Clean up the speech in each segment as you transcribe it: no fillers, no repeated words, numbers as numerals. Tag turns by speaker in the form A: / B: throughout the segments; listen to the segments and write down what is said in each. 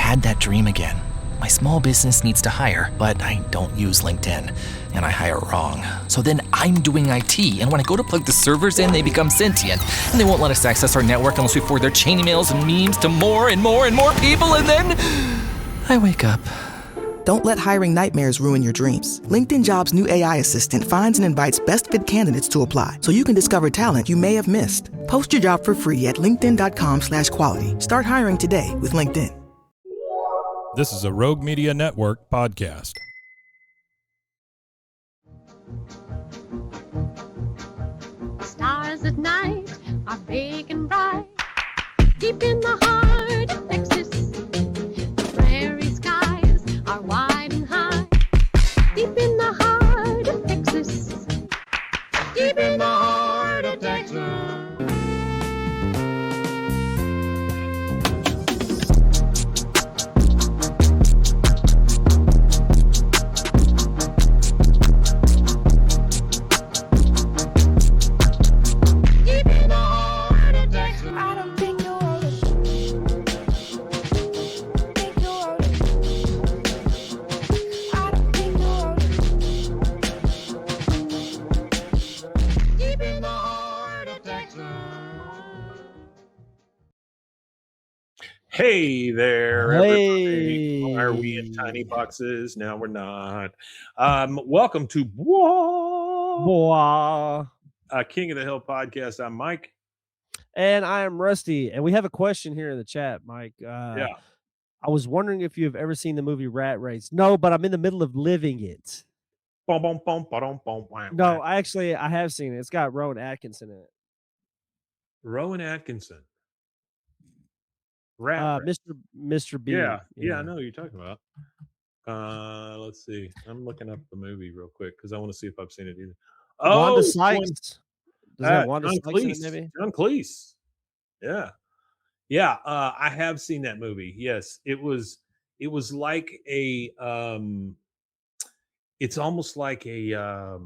A: had that dream again. My small business needs to hire, but I don't use LinkedIn, and I hire wrong. So then I'm doing IT, and when I go to plug the servers in, they become sentient, and they won't let us access our network unless we forward their chain emails and memes to more and more and more people, and then I wake up.
B: Don't let hiring nightmares ruin your dreams. LinkedIn Jobs' new AI assistant finds and invites best fit candidates to apply so you can discover talent you may have missed. Post your job for free at linkedin.com/quality. Start hiring today with LinkedIn.
C: This is a Rogue Media Network podcast.
D: Stars at night are big and bright, deep in the heart of Texas. The prairie skies are wide and high, deep in the heart of Texas. Deep in the heart of Texas.
E: Hey there, everybody.
F: Hey.
E: Are we in tiny boxes? No, we're not. Welcome to King of the Hill podcast. I'm Mike.
F: And I am Rusty. And we have a question here in the chat, Mike.
E: Yeah.
F: I was wondering if you've ever seen the movie Rat Race. No, but I'm in the middle of living it.
E: Boom, boom, boom, ba-dum, boom, wham,
F: No,
E: wham.
F: I have seen it. It's got Rowan Atkinson in it.
E: Rowan Atkinson. Rat Race.
F: Mr. Bean.
E: Yeah, I know who you're talking about. Let's see. I'm looking up the movie real quick because I want to see if I've seen it either.
F: Wanda Sykes. Does that Wanda
E: John
F: Sykes in it,
E: Cleese.
F: maybe?
E: John Cleese. Yeah. I have seen that movie. Yes, it was like a it's almost like a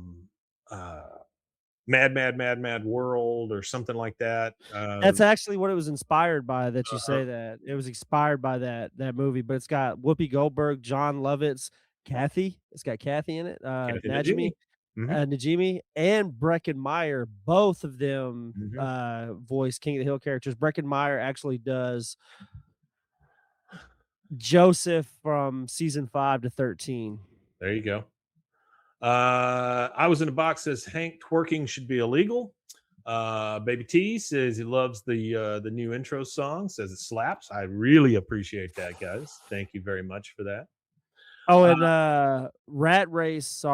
E: Mad World or something like that.
F: That's actually what it was inspired by. That you say that it was inspired by that movie, but it's got Whoopi Goldberg, John Lovitz, Kathy. It's got Kathy in it.
E: Kathy
F: Najimy. Najimy and Breckin Meyer, both of them voice King of the Hill characters. Breckin Meyer actually does Joseph from season 5 to 13.
E: There you go. I was in a box says Hank twerking should be illegal. Baby T says he loves the new intro song, says it slaps. I really appreciate that, guys. Thank you very much for that.
F: Oh, and Rat Race,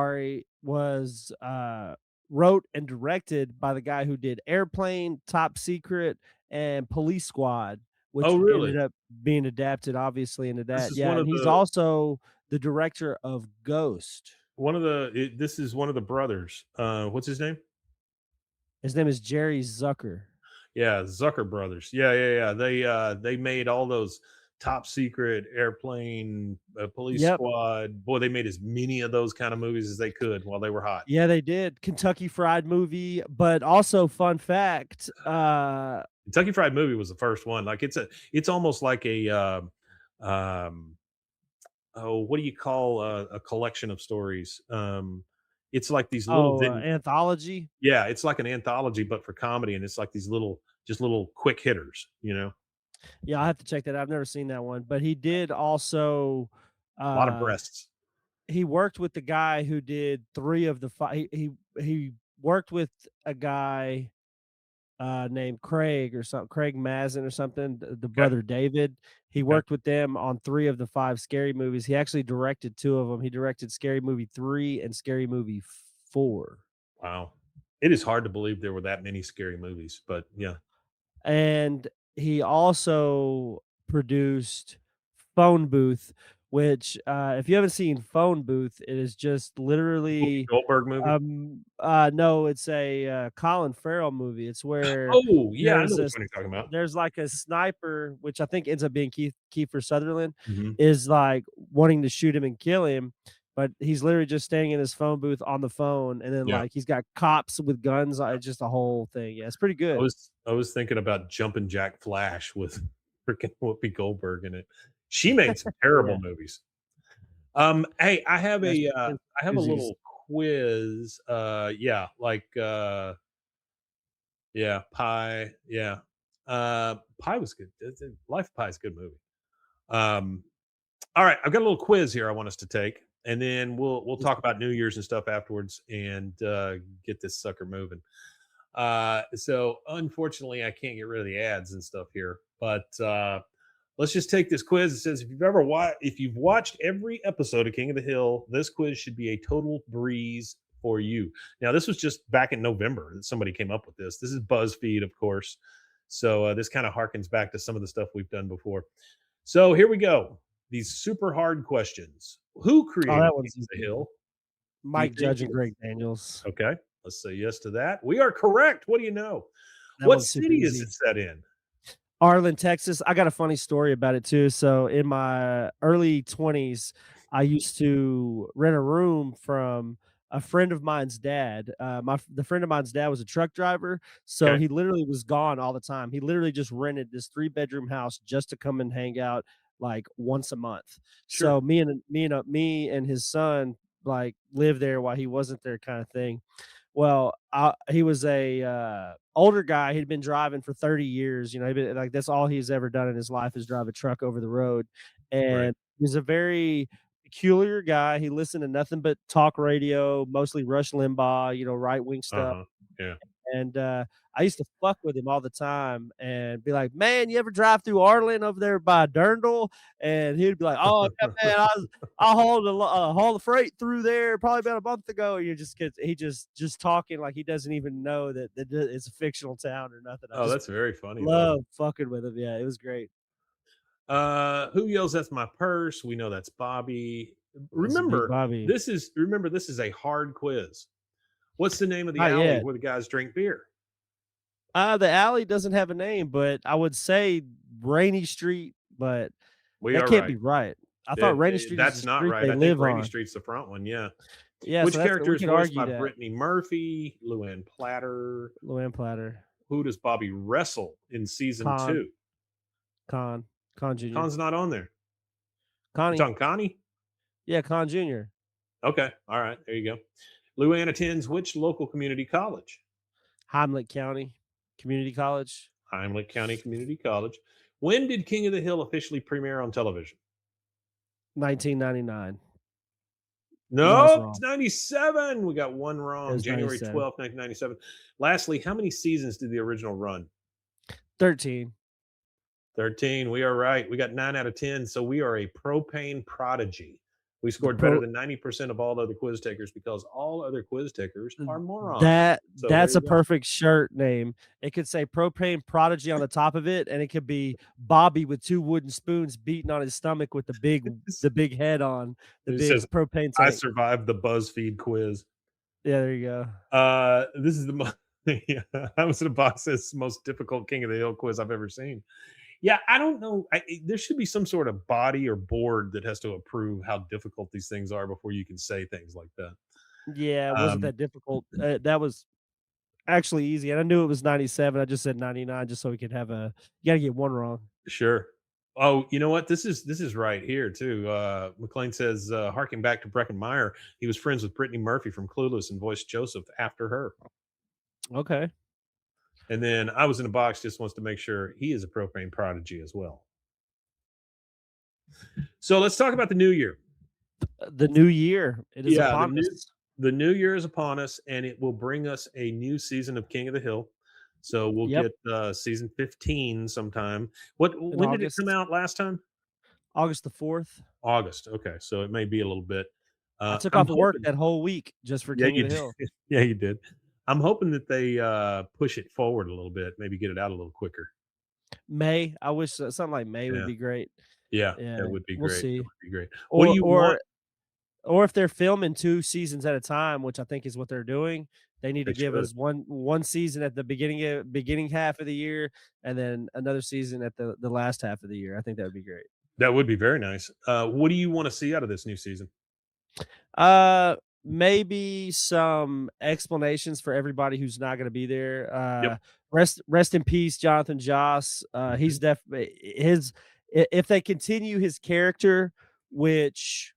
F: was wrote and directed by the guy who did Airplane, Top Secret, and Police Squad, which ended up being adapted, obviously, into that. Yeah, and he's also the director of Ghost.
E: This is one of the brothers. What's his name?
F: His name is Jerry Zucker.
E: Yeah, Zucker brothers. Yeah. They made all those Top Secret, Airplane, Police Squad. Boy, they made as many of those kind of movies as they could while they were hot.
F: Yeah, they did. Kentucky Fried Movie, but also fun fact.
E: Kentucky Fried Movie was the first one. Like it's almost like a what do you call a collection of stories? It's like these little
F: anthology.
E: Yeah, it's like an anthology, but for comedy, and it's like these little quick hitters, you know.
F: Yeah, I'll have to check that out. I've never seen that one, but he did also
E: a lot of breasts.
F: He worked with the guy who did 3 of the 5. He worked with a guy named Craig or something, Craig Mazin or something, the brother David. He worked with them on 3 of the 5 Scary movies. He actually directed 2 of them. He directed Scary Movie 3 and Scary Movie 4.
E: Wow. It is hard to believe there were that many Scary movies, but yeah.
F: And he also produced Phone Booth, which if you haven't seen Phone Booth, it is just literally
E: Goldberg movie.
F: No, it's a Colin Farrell movie. It's where
E: I know what you're talking about.
F: There's like a sniper, which I think ends up being Kiefer Sutherland, is like wanting to shoot him and kill him, but he's literally just staying in his phone booth on the phone, and then like he's got cops with guns. It's just a whole thing. Yeah, it's pretty good.
E: I was thinking about Jumpin' Jack Flash with freaking Whoopi Goldberg in it. She made some terrible movies. Hey, I have
F: That's
E: I have a
F: doozies.
E: little quiz. Yeah, like yeah, Pi. Yeah, Pi was good. Life of Pi is a good movie. Um, all right, I've got a little quiz here I want us to take, and then we'll talk about New Year's and stuff afterwards, and get this sucker moving. So unfortunately, I can't get rid of the ads and stuff here, but let's just take this quiz. It says if you've watched every episode of King of the Hill, this quiz should be a total breeze for you. Now, this was just back in November that somebody came up with this. This is BuzzFeed, of course. So this kind of harkens back to some of the stuff we've done before. So here we go. These super hard questions. Who
F: Oh,
E: created
F: that
E: King
F: one's
E: of the
F: easy.
E: Hill?
F: Mike
E: think
F: Judge and
E: it's-
F: Greg Daniels.
E: Okay, let's say yes to that. We are correct. What do you know?
F: That
E: What
F: one's super
E: city is
F: easy.
E: it set in?
F: Arlen, Texas. I got a funny story about it too. So in my early 20s, I used to rent a room from a friend of mine's dad. The friend of mine's dad was a truck driver, so
E: Okay.
F: he literally was gone all the time. He literally just rented this 3-bedroom house just to come and hang out like once a month.
E: Sure.
F: So me and his son like lived there while he wasn't there, kind of thing. Well, he was a older guy. He'd been driving for 30 years. You know, he'd been, like that's all he's ever done in his life is drive a truck over the road.
E: Right.
F: And he's a very peculiar guy. He listened to nothing but talk radio, mostly Rush Limbaugh, you know, right wing stuff.
E: Uh-huh. Yeah.
F: And I used to fuck with him all the time and be like, "Man, you ever drive through Arlen over there by Durndal?" And he'd be like, "Oh, yeah, man, I hauled the freight through there probably about a month ago." And he just talking like he doesn't even know that it's a fictional town or nothing. I
E: Oh,
F: just
E: that's very funny. though.
F: love fucking with him. Yeah, it was great.
E: Who yells that's my purse? We know that's Bobby.
F: That's a big
E: Remember,
F: Bobby.
E: this is a hard quiz. What's the name of the
F: Not
E: alley
F: yet.
E: where the guys drink beer?
F: The alley doesn't have a name, but I would say Rainy Street, but
E: We
F: that
E: are
F: can't
E: right.
F: be right. I thought Rainy Street is
E: That's
F: the
E: not
F: street
E: right.
F: they
E: I think
F: live
E: Rainy
F: on.
E: Street's the front one. Yeah.
F: Yeah,
E: Which
F: so
E: character
F: we
E: is
F: could
E: voiced
F: argue
E: by
F: that.
E: Brittany Murphy, Luann Platter?
F: Luann Platter,
E: Who does Bobby wrestle in season
F: Con.
E: 2?
F: Con Jr.
E: Con's not on there. You
F: Connie.
E: talking Connie?
F: Yeah, Con Jr.
E: Okay. All right. There you go. Luann attends which local community college?
F: Heimlich County Community College.
E: Heimlich County Community College. When did King of the Hill officially premiere on television?
F: 1999.
E: No,
F: wrong.
E: it's 97. We got one
F: It
E: wrong.
F: was
E: January
F: 97.
E: 12th, 1997. Lastly, how many seasons did the original run?
F: 13.
E: 13. We are right. We got 9 out of 10. So we are a propane prodigy. We scored better than 90% of all other quiz takers because all other quiz takers are morons. So
F: That's
E: there
F: a
E: you go.
F: perfect shirt name. It could say Propane Prodigy on the top of it, and it could be Bobby with 2 wooden spoons beating on his stomach with the big head on the
E: It
F: big
E: says,
F: propane
E: I
F: tank.
E: survived the BuzzFeed quiz.
F: Yeah, there you go.
E: This is the yeah, I was in a box that says most difficult King of the Hill quiz I've ever seen. Yeah, I don't know. There should be some sort of body or board that has to approve how difficult these things are before you can say things like that.
F: Yeah, it wasn't that difficult. That was actually easy, and I knew it was 97. I just said 99 just so we could have a. You got to get one wrong.
E: Sure. Oh, you know what? This is right here too. McLean says, harking back to Breckin Meyer, he was friends with Brittany Murphy from Clueless and voiced Joseph after her.
F: Okay.
E: And then I was in a box just wants to make sure he is a propane prodigy as well. So let's talk about the new year.
F: The new year. It is upon us.
E: The new year is upon us, and it will bring us a new season of King of the Hill. So we'll
F: Yep.
E: get season 15 sometime. When did it come
F: August.
E: out last time?
F: August the 4th.
E: August. Okay, so it may be a little bit.
F: I took
E: I'm
F: off of work
E: hoping-
F: that whole week just for
E: Yeah,
F: King
E: you
F: of the
E: did.
F: Hill.
E: Yeah, you did. I'm hoping that they push it forward a little bit, maybe get it out a little quicker.
F: May. I wish something like May
E: Yeah.
F: would be great.
E: Yeah,
F: Yeah,
E: that would be
F: we'll
E: great.
F: see.
E: That would be great. What do you want?
F: Or if they're filming 2 seasons at a time, which I think is what they're doing, they need to
E: They
F: give
E: should.
F: us one season at the beginning half of the year, and then another season at the last half of the year. I think that would be great.
E: That would be very nice. What do you want to see out of this new season?
F: Maybe some explanations for everybody who's not going to be there.
E: Yep.
F: Rest in peace, Jonathan Joss. He's definitely if they continue his character, which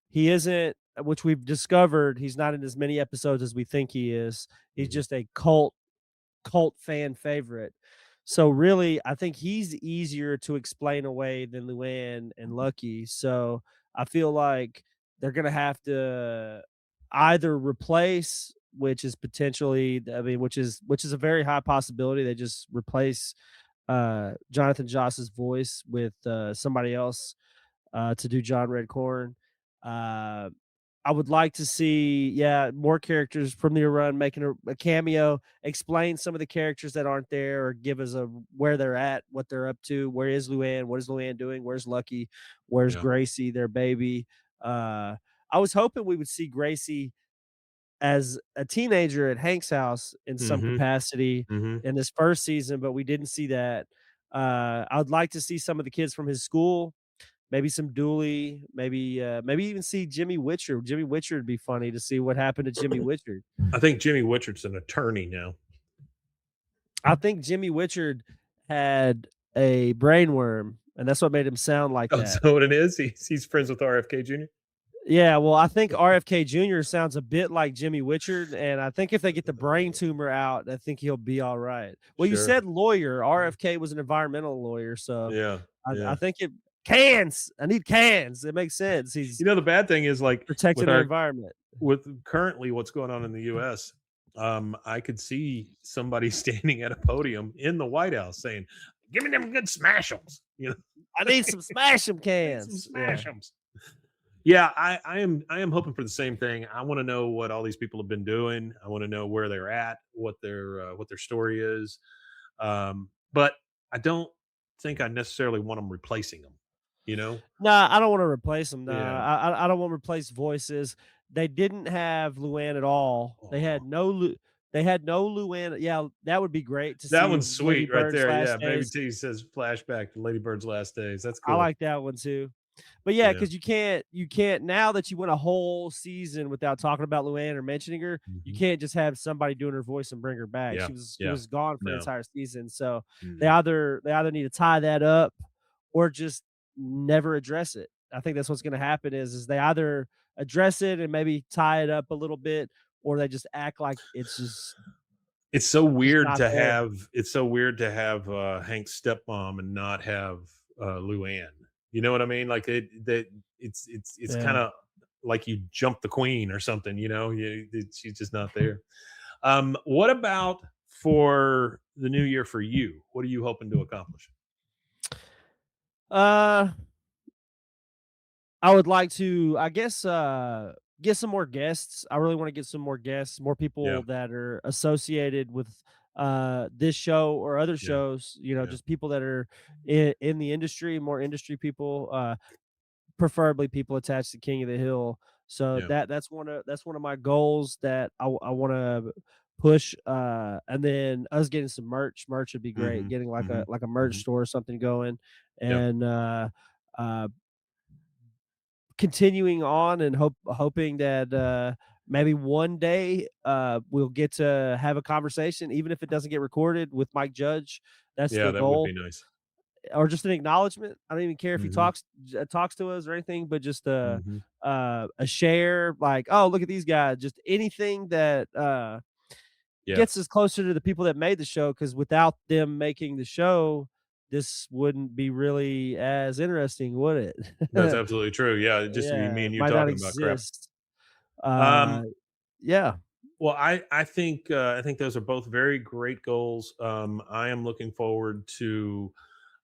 F: he isn't, which we've discovered he's not in as many episodes as we think he is. He's
E: Mhm.
F: just a cult fan favorite. So really, I think he's easier to explain away than Luann and Lucky. So I feel like they're gonna have to either replace, which is potentially, I mean, which is a very high possibility. They just replace Jonathan Joss's voice with somebody else to do John Redcorn. Uh, I would like to see, yeah, more characters from the run making a cameo, explain some of the characters that aren't there, or give us a where they're at, what they're up to. Where is Luann? What is Luann doing? Where's Lucky? Where's
E: Yeah.
F: Gracie, their baby? I was hoping we would see Gracie as a teenager at Hank's house in some
E: Mhm.
F: capacity
E: Mhm.
F: in this first season, but we didn't see that. I would like to see some of the kids from his school, maybe some Dooley, maybe even see Jimmy Witcher. Jimmy Witcher would be funny to see what happened to Jimmy Witcher.
E: I think Jimmy Witcher's an attorney now.
F: I think Jimmy Witcher had a brainworm, and that's what made him sound like
E: Oh, is
F: that.
E: that what it is? He's friends with RFK Jr.?
F: Yeah, well, I think RFK Jr. sounds a bit like Jimmy Witcher, and I think if they get the brain tumor out, I think he'll be all right. Well, you
E: Sure.
F: said lawyer. RFK was an environmental lawyer, so
E: Yeah.
F: I
E: Yeah.
F: think it cans. I need cans. It makes sense. He's
E: You know, the bad thing is, like,
F: protecting
E: with
F: our
E: our
F: environment.
E: with currently what's going on in the US, I could see somebody standing at a podium in the White House saying, "Give me them good smash'ems," you know?
F: I need some smash 'em
E: Need some
F: cans. Yeah.
E: smash'ems. Yeah, I am hoping for the same thing. I wanna know what all these people have been doing. I wanna know where they're at, what their story is. But I don't think I necessarily want them replacing them, you know?
F: Nah, I don't want to replace them. Nah,
E: Yeah.
F: I don't want to replace voices. They didn't have Luann at all.
E: Aw.
F: They had no Luann. Yeah, that would be great to
E: That
F: see
E: one's
F: Lady
E: sweet right
F: Bird's
E: there, yeah,
F: last
E: Baby
F: days.
E: T says flashback to Lady Bird's last days, that's
F: I
E: cool.
F: like that one too. But yeah,
E: Yeah.
F: because you can't now that you went a whole season without talking about Luann or mentioning her, you
E: Mhm.
F: can't just have somebody doing her voice and bring her back.
E: Yeah,
F: She
E: yeah,
F: was gone for an
E: no.
F: entire season. So
E: Mhm.
F: they either need to tie that up or just never address it. I think that's what's going to happen is they either address it and maybe tie it up a little bit, or they just act like it's
E: It's so
F: just
E: weird
F: not
E: to
F: there.
E: have Hank's stepmom and not have, Luann. You know what I mean? Like, it's
F: Yeah.
E: kinda like you jumped the queen or something, you know? She's just not there. What about for the new year for you? What are you hoping to accomplish?
F: Uh, I would like to, I guess, get some more guests. I really want to get some more guests, more
E: Yeah,
F: people that are associated with this show or other
E: yeah,
F: shows.
E: yeah,
F: Just people that are in the industry, more industry people. Preferably people attached to King of the Hill. So
E: yeah.
F: that's one of my goals that I want to push. And then us getting some merch. Merch would be great.
E: Mhm,
F: Getting
E: mhm,
F: like a merch
E: mhm.
F: store or something going,
E: Yeah,
F: and uh, continuing on and hoping that maybe one day we'll get to have a conversation, even if it doesn't get recorded with Mike Judge. That's
E: yeah,
F: the
E: that would
F: goal,
E: be nice.
F: or just an acknowledgement. I don't even care if he
E: Mhm,
F: talks to us or anything, but just
E: mhm.
F: a share, like, oh, look at these guys, just anything that
E: Yeah.
F: gets us closer to the people that made the show. Because without them making the show, this wouldn't be really as interesting, would
E: That's
F: it?
E: absolutely true. Yeah, it'd just be me
F: Yeah,
E: and
F: it
E: you
F: might not
E: talking about crap.
F: exist. Uh,
E: Um,
F: yeah.
E: well, I think those are both very great goals. I am looking forward to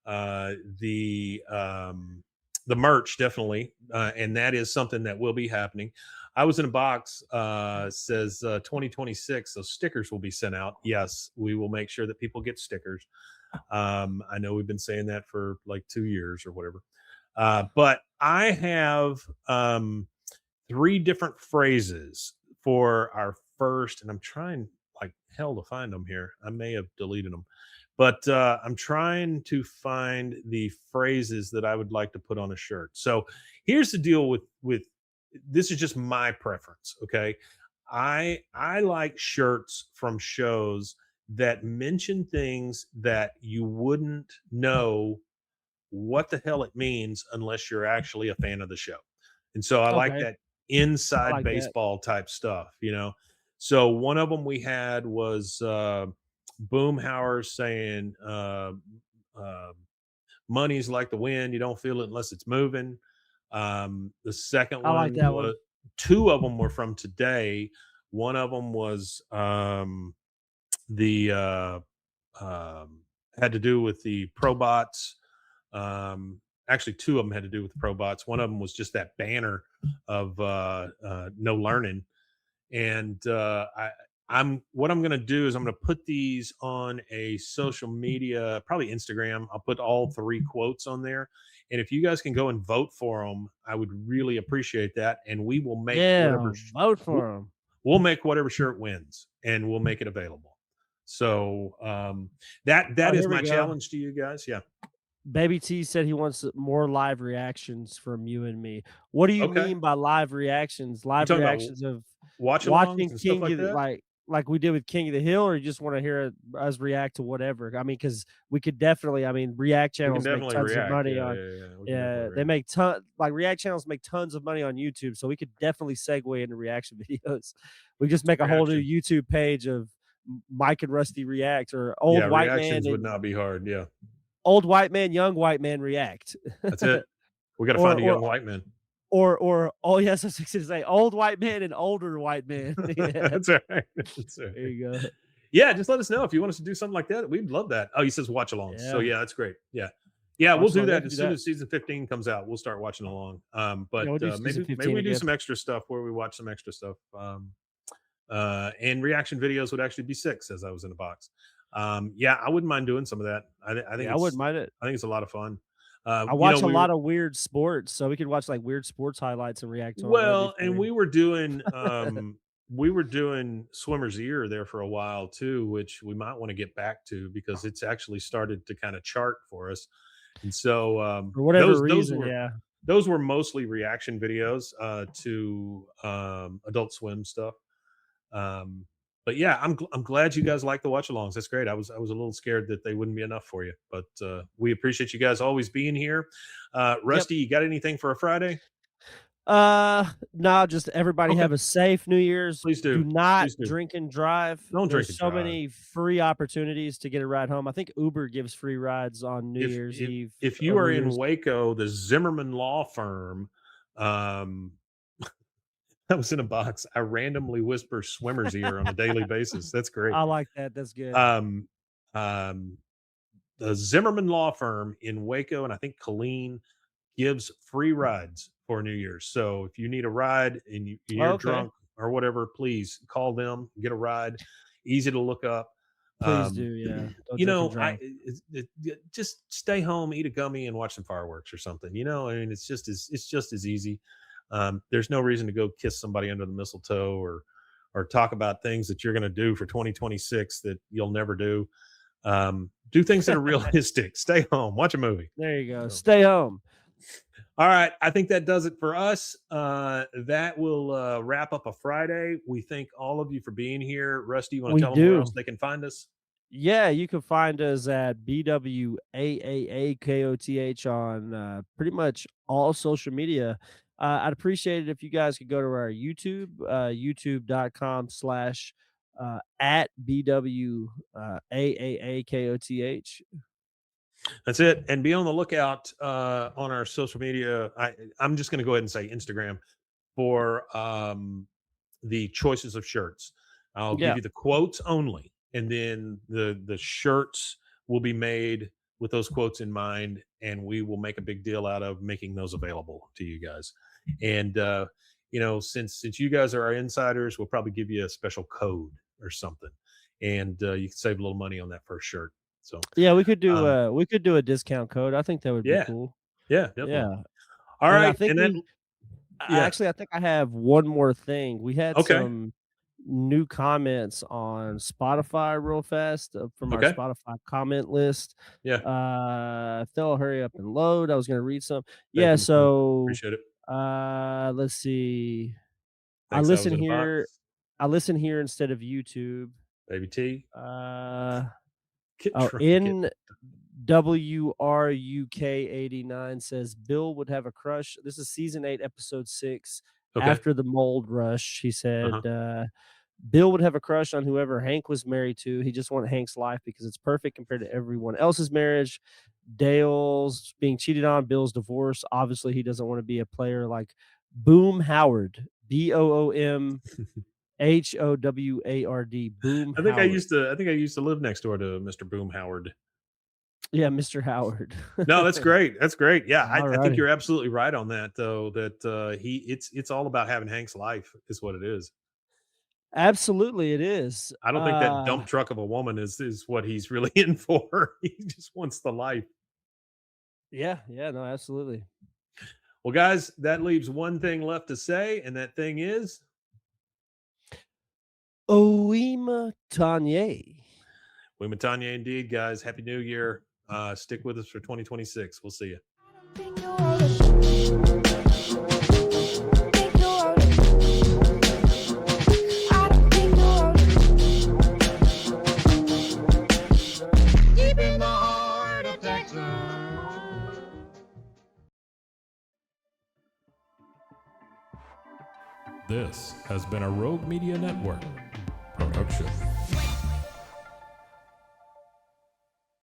E: uh, the um, the merch definitely, and that is something that will be happening. I was in a box says 2026, so stickers will be sent out. Yes, we will make sure that people get stickers. I know we've been saying that for like 2 years or whatever. But I have three different phrases for our first, and I'm trying like hell to find them here. I may have deleted them, but I'm trying to find the phrases that I would like to put on a shirt. So here's the deal with this is just my preference. Okay, I like shirts from shows that mention things that you wouldn't know what the hell it means unless you're actually a fan of the show. And so I like
F: Okay,
E: that
F: I
E: inside
F: like that.
E: baseball type stuff, So one of them we had was Boomhauer saying uh, money's like the wind, you don't feel it unless it's moving. The second
F: I like
E: one
F: that one.
E: was two of them were from today. One of them was the had to do with the probots. Actually, two of them had to do with the probots. One of them was just that banner of no learning. And I'm what I'm going to do is I'm going to put these on a social media, probably Instagram. I'll put all three quotes on there, and if you guys can go and vote for them, I would really appreciate that. And we will make
F: Yeah,
E: whatever
F: vote for him.
E: we'll make whatever shirt wins, and we'll make it available. So that
F: Oh,
E: is
F: here we
E: my
F: go.
E: challenge to you guys. Yeah.
F: Baby T said he wants more live reactions from you and me. What do you
E: Okay.
F: mean by live reactions?
E: You
F: Live
E: talking about
F: reactions of
E: watch-alongs
F: watching
E: and stuff
F: King
E: like
F: of the
E: that?
F: like we did with King of the Hill, or you just want to hear us react to whatever? I mean, because we could definitely, I mean, React
E: We can
F: channels make
E: definitely
F: tons of
E: react.
F: money
E: Yeah,
F: on
E: yeah, yeah. We can
F: yeah,
E: definitely
F: they
E: react.
F: make like React channels make tons of money on YouTube, so we could definitely segue into reaction videos. We just make a whole new
E: Reaction.
F: YouTube page of Mike and Rusty react, or old
E: Yeah,
F: white man
E: reactions would
F: and
E: not be hard. Yeah,
F: old white man, young white man react.
E: that's it. We got to
F: or
E: find a
F: or
E: young white man.
F: or oh yes, I was fixing to say old white man and older white man. Yeah,
E: That's all right. That's all
F: there
E: right.
F: you go.
E: Yeah, just let us know if you want us to do something like that. We'd love that. Oh, he says watch alongs. So
F: Yeah,
E: yeah, that's great. Yeah. Yeah, we'll
F: watch
E: do
F: along. Yeah,
E: that
F: can
E: as
F: do
E: soon
F: that.
E: as season 15 comes out. We'll start watching along.
F: Yeah,
E: But
F: we'll do
E: maybe
F: season
E: maybe
F: 15
E: we do
F: again.
E: some extra stuff where we watch some extra stuff. And reaction videos would actually be 6 as I was in the box. Yeah, I wouldn't mind doing some of that. I think
F: Yeah, I wouldn't mind it.
E: it's a lot of fun.
F: I watch a lot of weird sports, so we could watch like weird sports highlights and react to them. That'd be
E: Well, and
F: funny.
E: we were doing Swimmer's Ear there for a while too, which we might want to get back to because it's actually started to kind of chart for us. And so
F: For whatever reason, yeah.
E: those were mostly reaction videos to Adult Swim stuff. Um, but yeah, I'm glad you guys like the watch alongs. That's great. I was a little scared that they wouldn't be enough for you, but we appreciate you guys always being here.
F: Yep.
E: Rusty, you got anything for a Friday?
F: No, just everybody
E: Okay,
F: have a safe New Year's.
E: please
F: Do
E: do.
F: not
E: Please do.
F: drink and drive.
E: Don't drink
F: There's
E: and
F: so
E: drive.
F: many free opportunities to get a ride home. I think Uber gives free rides on New
E: if
F: Year's
E: if
F: Eve
E: if you
F: or
E: are
F: New
E: in
F: Year's.
E: Waco, the Zimmerman Law Firm, um, I was in a box. I randomly whisper swimmer's ear on a daily basis. That's great.
F: I like that. That's good.
E: Um, um, the Zimmerman Law Firm in Waco and I think Colleen gives free rides for New Year's. So if you need a ride and you're
F: Okay.
E: drunk or whatever, please call them, get a ride. Easy to look up.
F: Please do.
E: Um,
F: Yeah. Don't
E: you
F: drink and
E: know,
F: drive.
E: just stay home, eat a gummy, and watch some fireworks or something. I mean, it's just as easy. There's no reason to go kiss somebody under the mistletoe or talk about things that you're going to do for 2026 that you'll never do. Do things that are realistic. Stay home, watch a movie.
F: There you go.
E: So,
F: Stay home.
E: all right, I think that does it for us. That will wrap up a Friday. We thank all of you for being here. Rusty, you want to
F: We
E: tell them where else
F: do.
E: they can find us?
F: Yeah, you can find us at BWAAAKOTH on pretty much all social media. I'd appreciate it if you guys could go to our YouTube, youtube.com/, at BWAAAKOTH.
E: That's it. And be on the lookout on our social media. I'm just going to go ahead and say Instagram for the choices of shirts. I'll give
F: Yeah,
E: you the quotes only, and then the shirts will be made with those quotes in mind, and we will make a big deal out of making those available to you guys. And since you guys are our insiders, we'll probably give you a special code or something, and you can save a little money on that first shirt. So
F: yeah,
E: um,
F: we could do a discount code. I think that would be
E: yeah,
F: cool.
E: yeah, definitely.
F: Yeah,
E: All
F: and I
E: right,
F: think
E: and then
F: we
E: yeah,
F: actually, I think I have one more thing. We had
E: okay,
F: some new comments on Spotify real fast from our
E: okay,
F: Spotify comment list.
E: yeah.
F: If they'll hurry up and load, I was gonna read some.
E: Thank
F: Yeah,
E: you, my friend.
F: so
E: Appreciate it.
F: let's see. I
E: Thanks. I was
F: listen
E: in a
F: here.
E: box.
F: I listen here instead of YouTube.
E: Baby T,
F: Uh
E: get
F: oh,
E: drunk. Get
F: in WRUK89 says Bill would have a crush. This is season 8, episode 6.
E: Okay.
F: After the mold rush, he said
E: Uh-huh.
F: Bill would have a crush on whoever Hank was married to. He just wanted Hank's life because it's perfect compared to everyone else's marriage. Dale's being cheated on, Bill's divorce. Obviously, he doesn't want to be a player like Boom Howard. BOOMHOWARD. Boom
E: I think I
F: Howard.
E: used to live next door to Mr. Boom Howard.
F: Yeah, Mr. Howard.
E: No, that's great. That's great. Yeah, I think
F: Alrighty.
E: you're absolutely right on that, though. That it's all about having Hank's life, is what it is.
F: Absolutely, it is.
E: I don't think that dump truck of a woman is what he's really in for. He just wants the life.
F: Yeah, no, absolutely.
E: Well, guys, that leaves one thing left to say, and that thing is
F: Oima Tanya.
E: Wima Tanya indeed, guys. Happy New Year. Stick with us for 2026. We'll see you.
D: Deep in the heart of Texas.
C: This has been a Rogue Media Network production.